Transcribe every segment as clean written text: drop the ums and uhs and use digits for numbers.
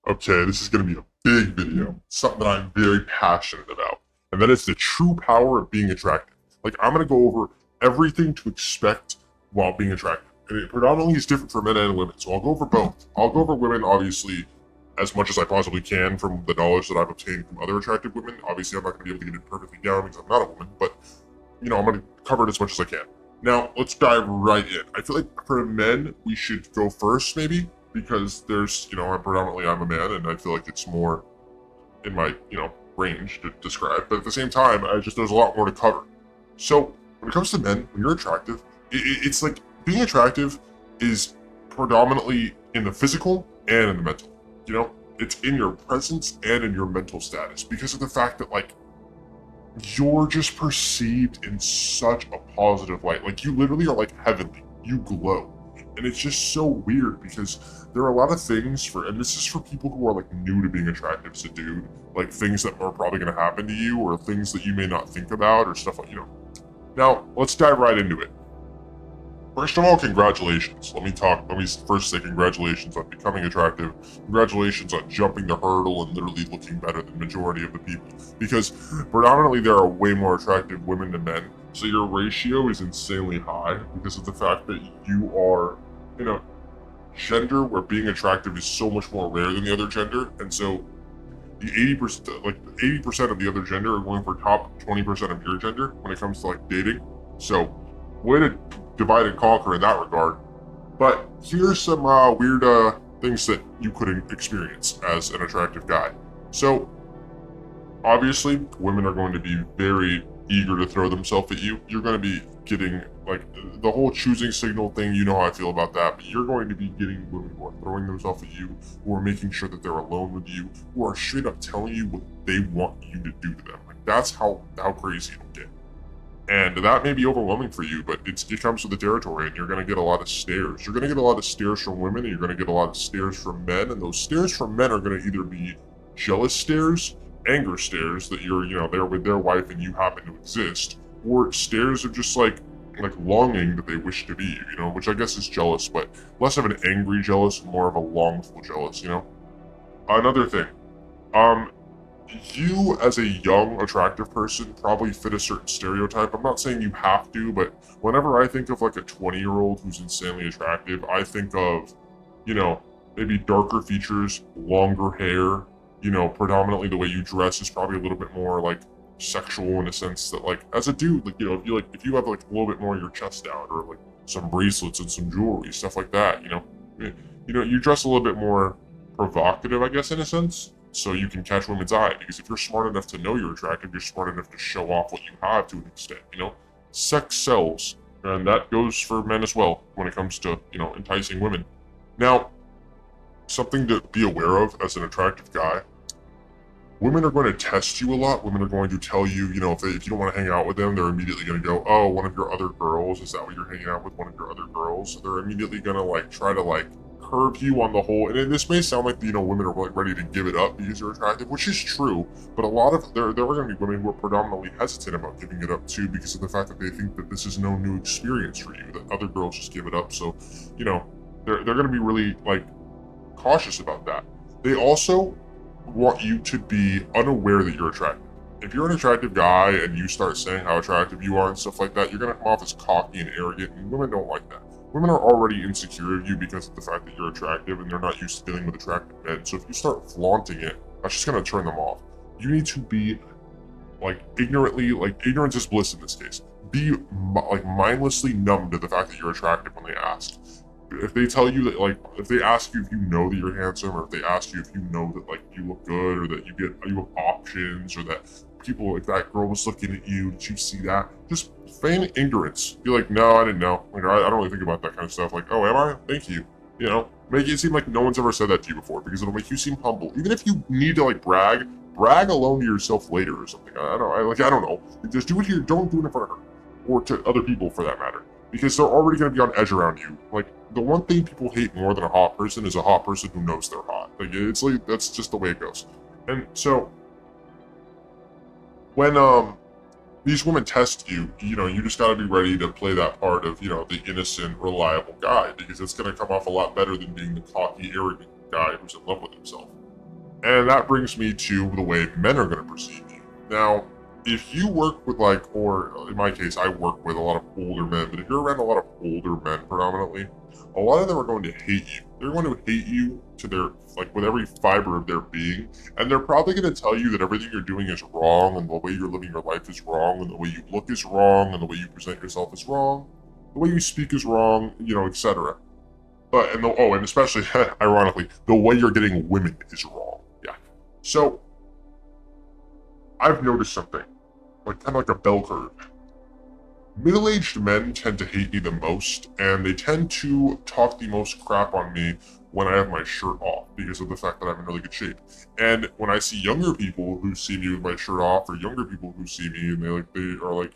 Okay, this is going to be a big video, something that I'm very passionate about, and that is the true power of being attractive. Like, I'm going to go over everything to expect while being attractive. And it predominantly is different for men and women, so I'll go over both. I'll go over women, obviously, as much as I possibly can from the knowledge that I've obtained from other attractive women. Obviously, I'm not going to be able to get it perfectly down because I'm not a woman, but, I'm going to cover it as much as I can. Now, let's dive right in. I feel like for men, we should go first, maybe, because there's, I'm a man, and I feel like it's more in my, range to describe. But at the same time, there's a lot more to cover. So when it comes to men, when you're attractive, it's like being attractive is predominantly in the physical and in the mental. It's in your presence and in your mental status because of the fact that you're just perceived in such a positive light. Like you literally are like heavenly. You glow. And it's just so weird because there are a lot of things and this is for people who are like new to being attractive as a dude, like things that are probably going to happen to you or things that you may not think about or stuff like. Now, let's dive right into it. First of all, congratulations. Let me first say congratulations on becoming attractive. Congratulations on jumping the hurdle and literally looking better than the majority of the people. Because predominantly there are way more attractive women than men. So your ratio is insanely high because of the fact that you are in a gender where being attractive is so much more rare than the other gender. And so the 80% of the other gender are going for top 20% of your gender when it comes to like dating. So way to divide and conquer in that regard. But here's some weird things that you could experience as an attractive guy. So obviously, women are going to be very eager to throw themselves at you. You're going to be getting like the whole choosing signal thing. You know how I feel about that. But you're going to be getting women who are throwing themselves at you, who are making sure that they're alone with you, who are straight up telling you what they want you to do to them. Like that's how crazy it'll get. And that may be overwhelming for you, but it comes with the territory, and you're going to get a lot of stares. You're going to get a lot of stares from women, and you're going to get a lot of stares from men, and those stares from men are going to either be jealous stares, anger stares that you're, there with their wife and you happen to exist, or stares of just like longing that they wish to be you, which I guess is jealous, but less of an angry jealous, more of a longful jealous. Another thing, um, you as a young attractive person probably fit a certain stereotype. I'm not saying you have to, but whenever I think of like a 20-year-old who's insanely attractive, I think of, maybe darker features, longer hair, predominantly the way you dress is probably a little bit more like sexual in a sense that like as a dude, like, if you have like a little bit more of your chest out or like some bracelets and some jewelry, stuff like that, you dress a little bit more provocative, I guess, in a sense, so you can catch women's eye. Because if you're smart enough to know you're attractive, you're smart enough to show off what you have to an extent. Sex sells, and that goes for men as well when it comes to enticing women. Now, something to be aware of as an attractive guy. Women are going to test you a lot. Women are going to tell you, if you don't want to hang out with them, they're immediately going to go, oh, one of your other girls, is that what you're hanging out with, one of your other girls? So they're immediately going to try to curve you on the whole. And this may sound like women are ready to give it up because you're attractive, which is true. But a lot of there are going to be women who are predominantly hesitant about giving it up too because of the fact that they think that this is no new experience for you. That other girls just give it up. So, they're going to be really cautious about that. They also want you to be unaware that you're attractive. If you're an attractive guy and you start saying how attractive you are and stuff like that, you're going to come off as cocky and arrogant, and women don't like that. Women are already insecure of you because of the fact that you're attractive and they're not used to dealing with attractive men. So if you start flaunting it, that's just going to turn them off. You need to be ignorance is bliss in this case. Be mindlessly numb to the fact that you're attractive when they ask. If they tell you that if they ask you if you know that you're handsome, or if they ask you if you know that you look good, or that you have options, or that people that girl was looking at you, did you see that? Just feign ignorance. Be like, no, I didn't know. I don't really think about that kind of stuff. Like, oh, am I? Thank you. Make it seem like no one's ever said that to you before, because it'll make you seem humble. Even if you need to brag alone to yourself later or something. I don't know. Just do it here. Don't do it in front of her, or to other people for that matter, because they're already going to be on edge around you. The one thing people hate more than a hot person is a hot person who knows they're hot. That's just the way it goes. And so when these women test you, you just got to be ready to play that part of the innocent, reliable guy, because it's going to come off a lot better than being the cocky, arrogant guy who's in love with himself. And that brings me to the way men are going to perceive you. Now, if you work with or in my case, I work with a lot of older men, but if you're around a lot of older men predominantly, a lot of them are going to hate you. They're going to hate you to their, with every fiber of their being. And they're probably going to tell you that everything you're doing is wrong, and the way you're living your life is wrong, and the way you look is wrong, and the way you present yourself is wrong, the way you speak is wrong, etc. And especially, ironically, the way you're getting women is wrong. Yeah. So, I've noticed something, kind of like a bell curve. Middle-aged men tend to hate me the most, and they tend to talk the most crap on me when I have my shirt off because of the fact that I'm in really good shape. And when I see younger people who see me with my shirt off, or younger people who see me and they are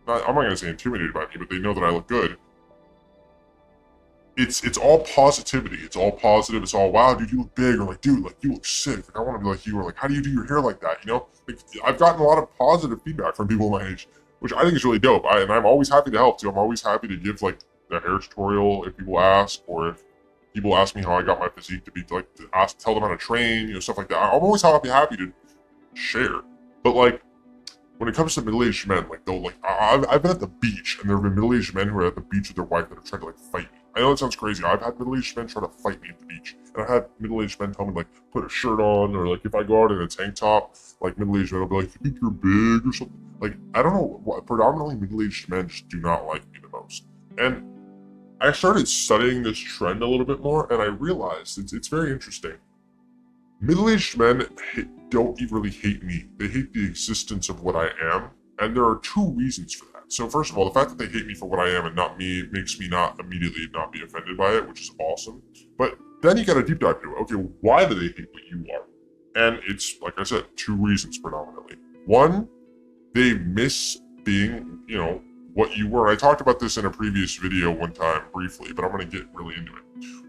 I'm not gonna say intimidated by me, but they know that I look good. It's all positivity. It's all positive. It's all, wow, dude, you look big, or dude, you look sick. I want to be like you, or how do you do your hair like that? I've gotten a lot of positive feedback from people my age, which I think is really dope. And I'm always happy to help too. I'm always happy to give the hair tutorial if people ask, or if people ask me how I got my physique to be tell them how to train, stuff like that. I'm always happy to share. But when it comes to middle-aged men, I've been at the beach, and there have been middle-aged men who are at the beach with their wife that have tried to fight me. I know it sounds crazy. I've had middle-aged men try to fight me at the beach, and I've had middle-aged men tell me put a shirt on, or if I go out in a tank top, middle-aged men will be like, you think you're big or something. I don't know. Predominantly middle-aged men just do not like me the most, and I started studying this trend a little bit more, and I realized it's very interesting. Middle-aged men don't really hate me. They hate the existence of what I am, and there are two reasons for that. So first of all, the fact that they hate me for what I am and not me makes me not immediately not be offended by it, which is awesome. But then you gotta deep dive into it. Okay, why do they hate what you are? And it's, like I said, two reasons predominantly. One, they miss being, what you were. I talked about this in a previous video one time briefly, but I'm gonna get really into it.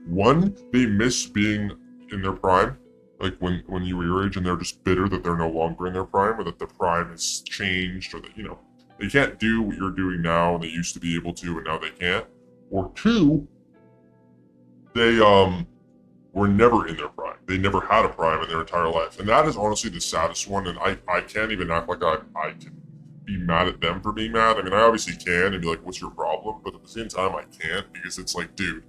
One, they miss being in their prime. When you were your age, and they're just bitter that they're no longer in their prime, or that the prime has changed, or that they can't do what you're doing now and they used to be able to and now they can't. Or two, they were never in their prime. They never had a prime in their entire life, and that is honestly the saddest one. And I can't even act like I can be mad at them for being mad. I mean, I obviously can and be like, what's your problem? But at the same time, I can't, because it's dude,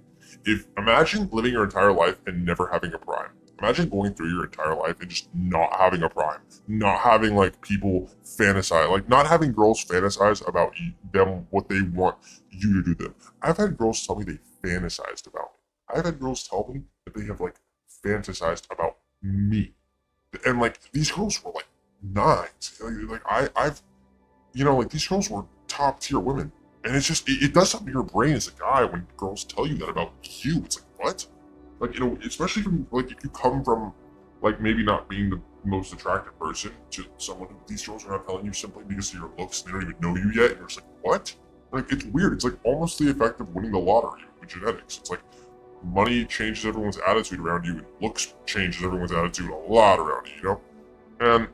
imagine living your entire life and never having a prime. Imagine going through your entire life and just not having a prime, not having people fantasize, not having girls fantasize about them, what they want you to do to them. I've had girls tell me they fantasized about me. I've had girls tell me that they have fantasized about me, and these girls were nines. These girls were top tier women, and it's just it does something to your brain as a guy when girls tell you that about you. It's what? Especially from if you come from maybe not being the most attractive person to someone who these girls are not telling you simply because of your looks, and they don't even know you yet, and you're just what? It's weird. It's almost the effect of winning the lottery with genetics. It's money changes everyone's attitude around you, and looks changes everyone's attitude a lot around you, And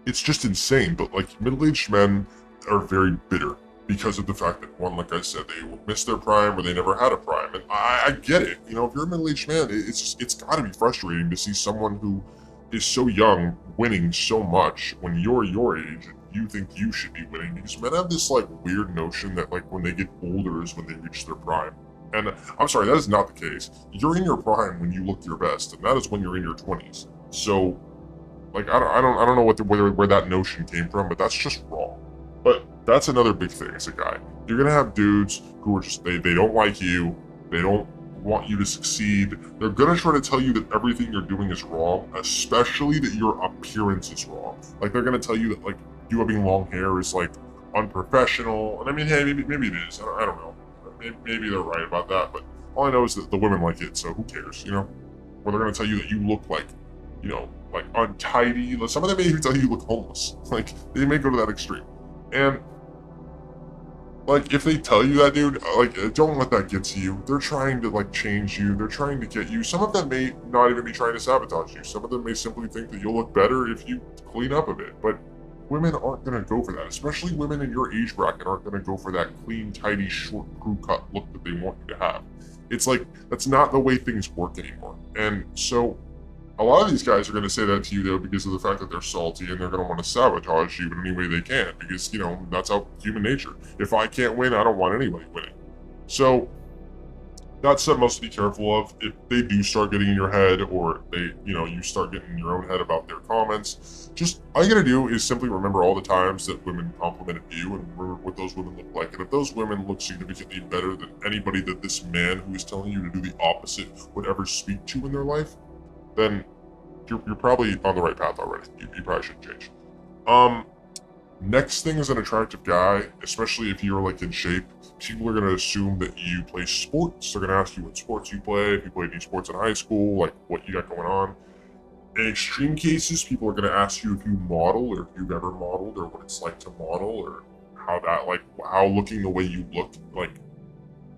it's just insane. But middle-aged men are very bitter because of the fact that, one, like I said, they missed their prime, or they never had a prime. And I get it. If you're a middle-aged man, it's got to be frustrating to see someone who is so young winning so much when you're your age and you think you should be winning. Because men have this weird notion that when they get older is when they reach their prime. And I'm sorry, that is not the case. You're in your prime when you look your best, and that is when you're in your 20s. So, I don't know where that notion came from, but that's just wrong. But that's another big thing as a guy. You're gonna have dudes who are just they don't like you, they don't want you to succeed. They're gonna try to tell you that everything you're doing is wrong, especially that your appearance is wrong. They're gonna tell you that you having long hair is unprofessional. And I mean, hey, maybe it is. I don't know. Maybe they're right about that, but all I know is that the women like it, so who cares, Or they're gonna tell you that you look untidy. Some of them may even tell you look homeless. They may go to that extreme. And if they tell you that, dude, don't let that get to you. They're trying to change you. They're trying to get you. Some of them may not even be trying to sabotage you. Some of them may simply think that you'll look better if you clean up a bit. But women aren't gonna go for that. Especially women in your age bracket aren't gonna go for that clean, tidy, short crew cut look that they want you to have. It's that's not the way things work anymore. And so A lot of these guys are going to say that to you though because of the fact that they're salty and they're going to want to sabotage you in any way they can because, that's how human nature. If I can't win, I don't want anybody winning. So that's something else to be careful of. If they do start getting in your head, or you start getting in your own head about their comments, just all you gotta do is simply remember all the times that women complimented you and remember what those women look like. And if those women look significantly better than anybody that this man who is telling you to do the opposite would ever speak to in their life, then you're probably on the right path already. You probably shouldn't change. Next thing is an attractive guy, especially if you're like in shape. People are going to assume that you play sports. They're going to ask you what sports you play, if you played any sports in high school, like what you got going on. In extreme cases, people are going to ask you if you model or if you've ever modeled or what it's like to model or how looking the way you look, like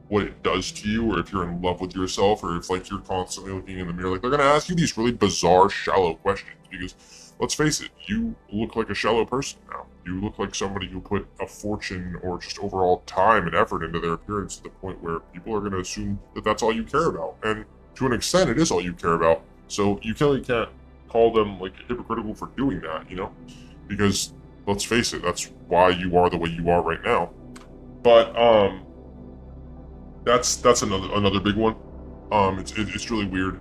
what it does to you, or if you're in love with yourself, or if like you're constantly looking in the mirror. Like they're going to ask you these really bizarre, shallow questions because let's face it, you look like a shallow person now. You look like somebody who put a fortune or just overall time and effort into their appearance to the point where people are going to assume that that's all you care about. And to an extent, it is all you care about. So you really can't call them like hypocritical for doing that, because let's face it, that's why you are the way you are right now. But that's another big one. It's really weird.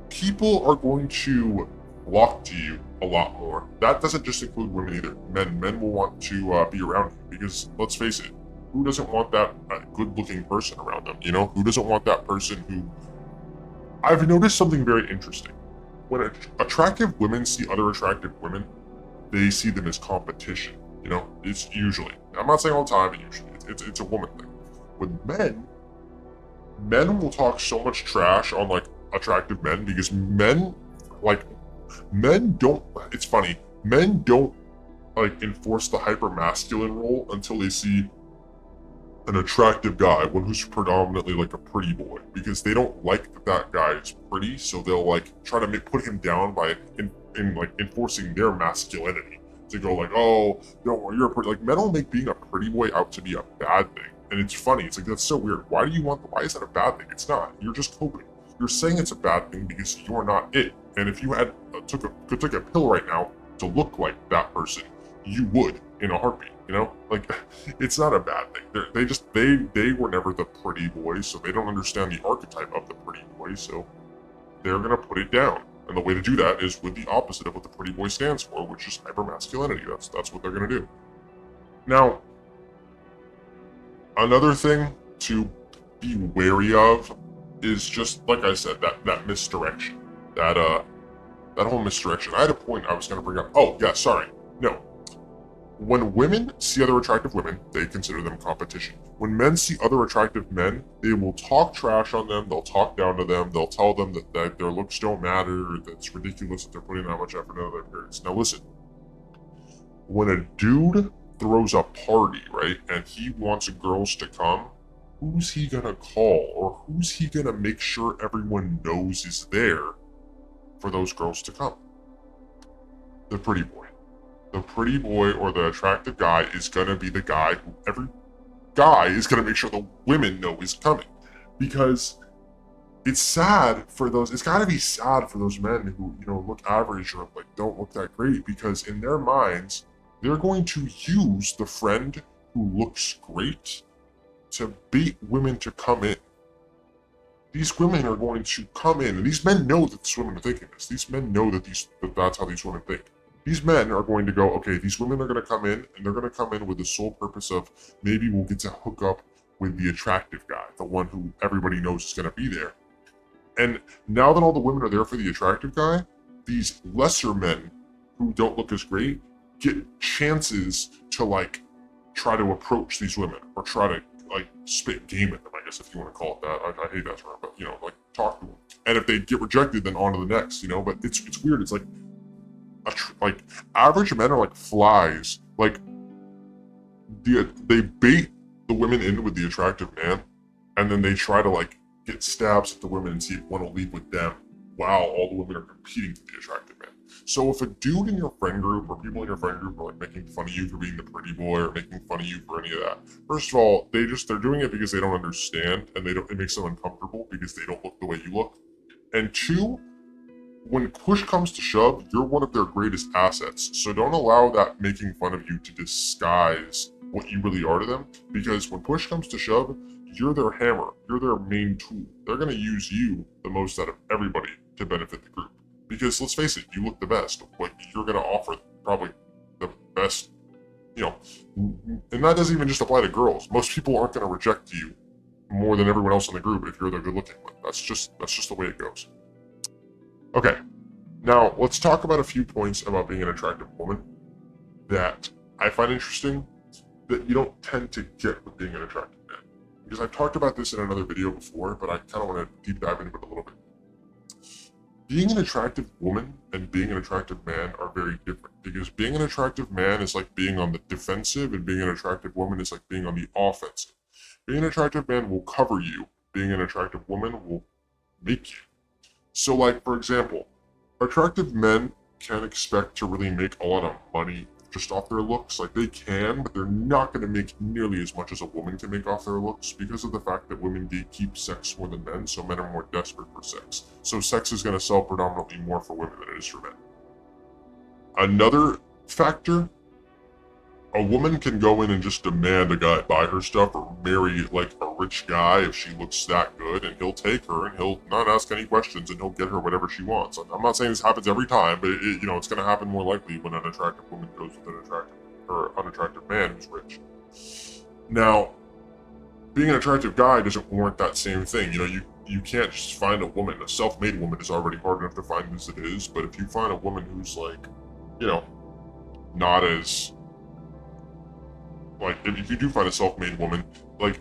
People are going to flock to you a lot more. That doesn't just include women either. Men will want to be around you because let's face it, who doesn't want that good-looking person around them? Who doesn't want that person who? I've noticed something very interesting. When attractive women see other attractive women, they see them as competition. It's usually. I'm not saying all the time, but usually it's a woman thing. With men will talk so much trash on like attractive men because men don't, it's funny, men don't like enforce the hyper masculine role until they see an attractive guy, one who's predominantly like a pretty boy, because they don't like that guy is pretty, so they'll like try to put him down by enforcing their masculinity to go like, oh no, you're a pretty, like men will make being a pretty boy out to be a bad thing. And it's funny, it's like that's so weird. Why is that a bad thing? It's not. You're just coping. You're saying it's a bad thing because you're not it. And if you could take a pill right now to look like that person, you would in a heartbeat. Like it's not a bad thing. They were never the pretty boy, so they don't understand the archetype of the pretty boy. So they're gonna put it down. And the way to do that is with the opposite of what the pretty boy stands for, which is hypermasculinity. That's what they're gonna do. Now, another thing to be wary of is just like I said, that misdirection, that whole misdirection. I had a point I was going to bring up. Oh yeah, sorry. No, when women see other attractive women, they consider them competition. When men see other attractive men, they will talk trash on them. They'll talk down to them. They'll tell them that their looks don't matter. That it's ridiculous that they're putting that much effort into their appearance. Now listen, when a dude throws a party, right, and he wants girls to come, who's he gonna call, or who's he gonna make sure everyone knows is there for those girls to come? The pretty boy. The pretty boy or the attractive guy is gonna be the guy who every guy is gonna make sure the women know is coming. Because it's gotta be sad for those men who, look average or like don't look that great, because in their minds, they're going to use the friend who looks great to bait women to come in. These women are going to come in, and these men know that these women are thinking this. These men know that that's how these women think. These men are going to go, okay, these women are going to come in, and they're going to come in with the sole purpose of maybe we'll get to hook up with the attractive guy, the one who everybody knows is going to be there. And now that all the women are there for the attractive guy, these lesser men who don't look as great get chances to like try to approach these women or try to like spit game at them, I guess, if you want to call it that. I hate that term, but like talk to them. And if they get rejected, then on to the next, but it's weird. It's like average men are like flies. Like they bait the women in with the attractive man, and then they try to like get stabs at the women and see if one will leave with them while all the women are competing for the attractive man. So if a dude in your friend group or people in your friend group are like making fun of you for being the pretty boy or making fun of you for any of that, first of all, they're doing it because they don't understand, and it makes them uncomfortable because they don't look the way you look. And two, when push comes to shove, you're one of their greatest assets. So don't allow that making fun of you to disguise what you really are to them, because when push comes to shove, you're their hammer, you're their main tool. They're going to use you the most out of everybody to benefit the group. Because let's face it, you look the best. Like, you're going to offer probably the best, you know, and that doesn't even just apply to girls. Most people aren't going to reject you more than everyone else in the group if you're the good looking one. That's just the way it goes. Okay, now let's talk about a few points about being an attractive woman that I find interesting that you don't tend to get with being an attractive man. Because I've talked about this in another video before, but I kind of want to deep dive into it a little bit. Being an attractive woman and being an attractive man are very different, because being an attractive man is like being on the defensive, and being an attractive woman is like being on the offensive. Being an attractive man will cover you. Being an attractive woman will make you. So, like, for example, attractive men can't expect to really make a lot of money just off their looks. Like, they can, but they're not going to make nearly as much as a woman can make off their looks, because of the fact that women gatekeep sex more than men, so men are more desperate for sex. So sex is going to sell predominantly more for women than it is for men. Another factor, a woman can go in and just demand a guy buy her stuff, or marry like a rich guy if she looks that good, and he'll take her and he'll not ask any questions and he'll get her whatever she wants. I'm not saying this happens every time, but it's going to happen more likely when an attractive woman goes with an attractive or unattractive man who's rich. Now, being an attractive guy doesn't warrant that same thing. You can't just find a woman. A self-made woman is already hard enough to find as it is, but if you find a woman who's like, not as, like, if you do find a self-made woman, like,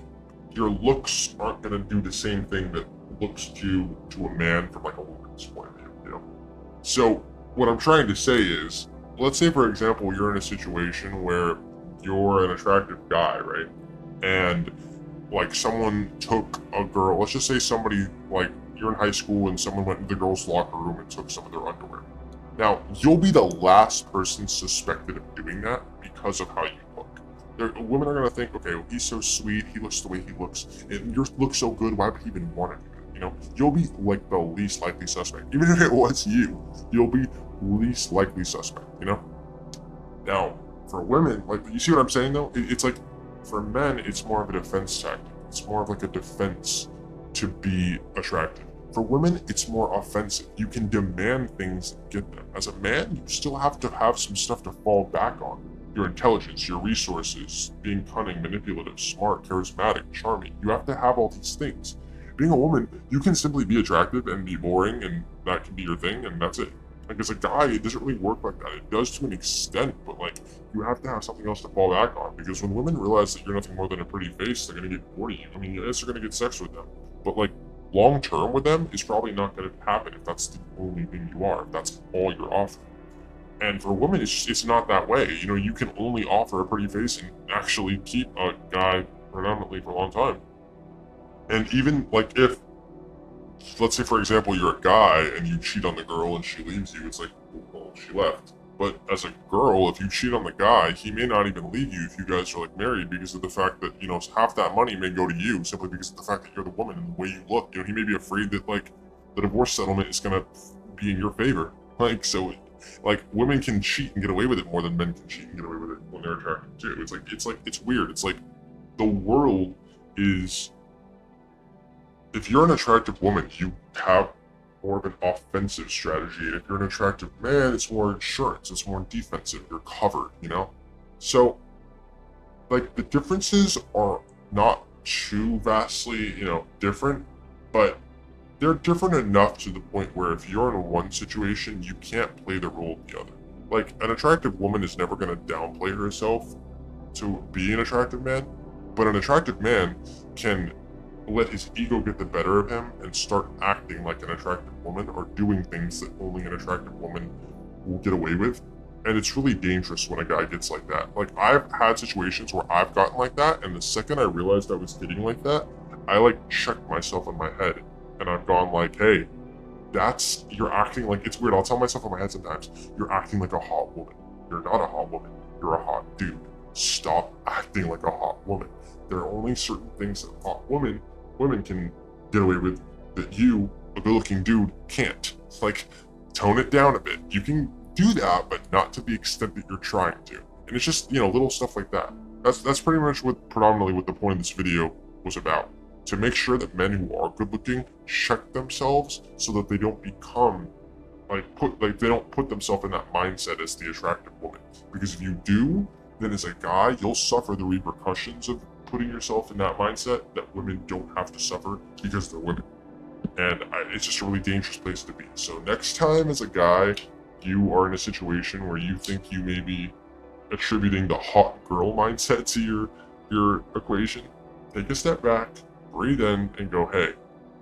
your looks aren't going to do the same thing that looks do to a man from like a woman's point of view. So what I'm trying to say is, let's say for example you're in a situation where you're an attractive guy, right? And like someone took a girl, let's just say somebody, like, you're in high school and someone went into the girls' locker room and took some of their underwear. Now, you'll be the last person suspected of doing that because of how you look. Women are going to think, okay, well, he's so sweet, he looks the way he looks, and your looks so good, why would he even want to do that? You'll be like the least likely suspect. Even if it was you'll be least likely suspect, Now, for women, like, you see what I'm saying though? It's like, for men, it's more of a defense tactic. It's more of like a defense to be attractive. For women, it's more offensive. You can demand things and get them. As a man, you still have to have some stuff to fall back on. Your intelligence, your resources, being cunning, manipulative, smart, charismatic, charming. You have to have all these things. Being a woman, you can simply be attractive and be boring, and that can be your thing, and that's it. Like, as a guy, it doesn't really work like that. It does to an extent, but like, you have to have something else to fall back on, because when women realize that you're nothing more than a pretty face, they're gonna get bored of you. I mean, yes, you're gonna get sex with them, but like, long term with them is probably not gonna happen if that's the only thing you are, if that's all you're offering. And for women, it's not that way. You can only offer a pretty face and actually keep a guy predominantly for a long time. And even like, if, let's say for example you're a guy and you cheat on the girl and she leaves you, it's like, well, she left. But as a girl, if you cheat on the guy, he may not even leave you if you guys are like married, because of the fact that half that money may go to you simply because of the fact that you're the woman and the way you look. He may be afraid that like the divorce settlement is gonna be in your favor. Like, so, like, women can cheat and get away with it more than men can cheat and get away with it when they're attracted too. It's weird. It's like the world is, if you're an attractive woman, you have more of an offensive strategy. And if you're an attractive man, it's more insurance. It's more defensive. You're covered, So, like, the differences are not too vastly, different, but they're different enough to the point where if you're in one situation, you can't play the role of the other. Like, an attractive woman is never going to downplay herself to be an attractive man, but an attractive man can let his ego get the better of him and start acting like an attractive woman, or doing things that only an attractive woman will get away with. And it's really dangerous when a guy gets like that. Like, I've had situations where I've gotten like that, and the second I realized I was getting like that, I like checked myself in my head, and I've gone like, hey, you're acting like, it's weird. I'll tell myself in my head sometimes, you're acting like a hot woman. You're not a hot woman. You're a hot dude. Stop acting like a hot woman. There are only certain things that hot women can get away with that you, a good-looking dude, can't. Like, tone it down a bit. You can do that, but not to the extent that you're trying to. And it's just, little stuff like that. That's pretty much predominantly what the point of this video was about. To make sure that men who are good looking check themselves so that they don't become they don't put themselves in that mindset as the attractive woman. Because if you do, then as a guy, you'll suffer the repercussions of putting yourself in that mindset that women don't have to suffer because they're women. And it's just a really dangerous place to be. So next time as a guy, you are in a situation where you think you may be attributing the hot girl mindset to your equation, take a step back, breathe in, and go, hey,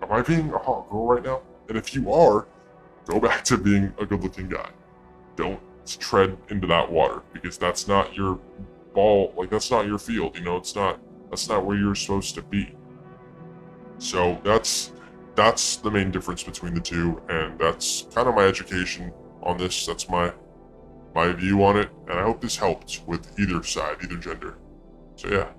am I being a hot girl right now? And if you are, go back to being a good-looking guy. Don't tread into that water, because that's not your that's not your field, that's not where you're supposed to be. So that's the main difference between the two, and that's kind of my education on this. That's my view on it, and I hope this helped with either side, either gender. So yeah.